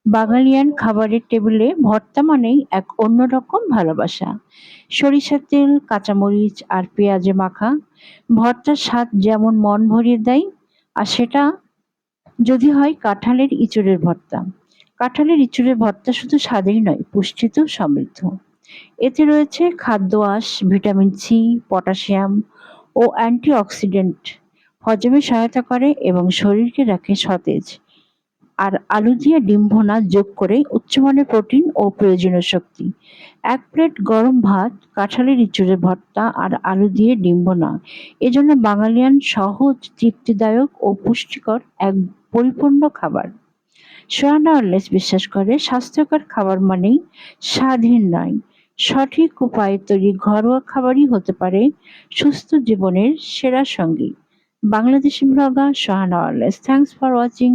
বাঙালিয়ান খাবারের টেবিলে ভর্তা মানেই এক অন্যরকম ভালোবাসা। সরিষার তেল, কাঁচামরিচ আর পেঁয়াজে মাখা ভর্তার স্বাদ যেমন মন ভরিয়ে দেয়, আর সেটা যদি হয় কাঁঠালের ইঁচড়ের ভর্তা। কাঁঠালের ইঁচড়ের ভর্তা শুধু স্বাদেই নয়, পুষ্টিতেও সমৃদ্ধ। এতে রয়েছে খাদ্য আঁশ, ভিটামিন সি, পটাশিয়াম ও অ্যান্টিঅক্সিডেন্ট, হজমে সহায়তা করে এবং শরীরকে রাখে সতেজ। আর আলু দিয়ে ডিম ভুনা যোগ করে উচ্চমানের প্রোটিন ও প্রয়োজনীয় শক্তি। এক প্লেট গরম ভাত, কাঁঠালের ইঁচড়ের ভর্তা আর আলু দিয়ে ডিম ভুনা এজন্য বাঙালিয়ান সহজ, তৃপ্তিদায়ক ও পুষ্টিকর এক পরিপূর্ণ খাবার। সোহানা ওয়েলনেস বিশ্বাস করে স্বাস্থ্যকর খাবার মানেই স্বাদহীন নয়, সঠিক উপায়ে তৈরি ঘরোয়া খাবারই হতে পারে সুস্থ জীবনের সেরা সঙ্গী। Bangladeshi blogger Sohana wellness. Thanks for watching.